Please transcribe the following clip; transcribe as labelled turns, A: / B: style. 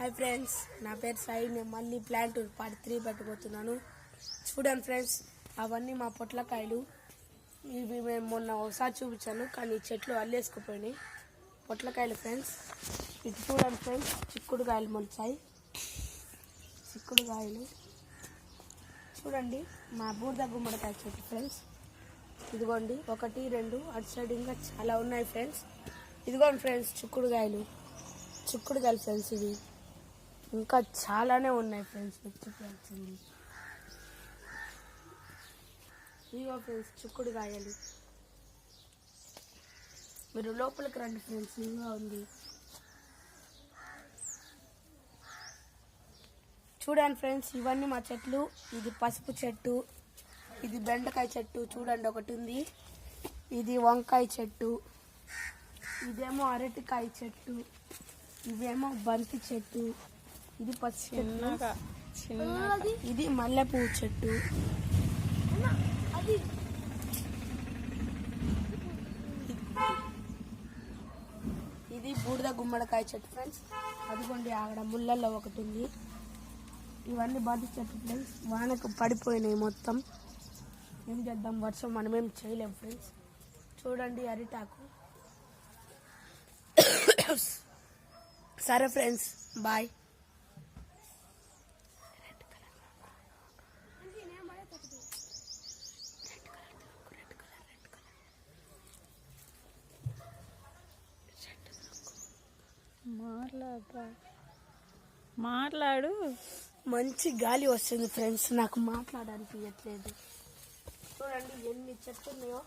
A: Hi friends, నా పేరు సాయి. నేను మళ్ళీ ప్లాంట్ పార్ట్ 3 పెట్టబోతున్నాను. చూడండి ఫ్రెండ్స్, అవన్నీ మా పొట్లకాయలు. ఇవి మేము మొన్న ఒకసారి చూపించాను, కానీ చెట్లు అల్లేసుకుపోయినాయి. పొట్లకాయలు ఫ్రెండ్స్. ఇటు చూడండి ఫ్రెండ్స్, చిక్కుడుకాయలు మొలిచాయి. చిక్కుడుకాయలు చూడండి. మా బూడిద గుమ్మడికాయ చెట్టు ఫ్రెండ్స్. ఇదిగోండి 1, 2 అటు సైడ్ ఇంకా చాలా ఉన్నాయి ఫ్రెండ్స్. ఇదిగోండి ఫ్రెండ్స్, చిక్కుడుకాయలు ఫ్రెండ్స్. ఇవి ఇంకా చాలానే ఉన్నాయి ఫ్రెండ్స్. చూపించాల్సింది ఇదిగో ఫ్రెండ్స్, చిక్కుడుకాయలు. మీరు లోపలికి రండి ఫ్రెండ్స్. ఇంకా ఉంది చూడండి ఫ్రెండ్స్, ఇవన్నీ మా చెట్లు. ఇది పసుపు చెట్టు, ఇది బెండకాయ చెట్టు చూడండి ఒకటి ఉంది. ఇది వంకాయ చెట్టు, ఇదేమో అరటికాయ చెట్టు, ఇవేమో బంతి చెట్టు, ఇది పచ్చి చెట్టు, ఇది మల్లెపువ్వు చెట్టు, ఇది బూడిద గుమ్మడికాయ చెట్టు ఫ్రెండ్స్. అదిగోండి అక్కడ ముళ్ళల్లో ఒకటి ఉంది. ఇవన్నీ బంతి చెట్టు ఫ్రెండ్స్. వానకు పడిపోయినాయి మొత్తం. ఏం చేద్దాం, వర్షం మనమేం చేయలేం ఫ్రెండ్స్. చూడండి అరిటాకు. సరే ఫ్రెండ్స్, బాయ్.
B: మాట్లాడు.
A: మంచి గాలి వస్తుంది ఫ్రెండ్స్, నాకు మాట్లాడడానికి ఇవ్వట్లేదు. చూడండి ఎన్ని చెట్లు ఉన్నాయో.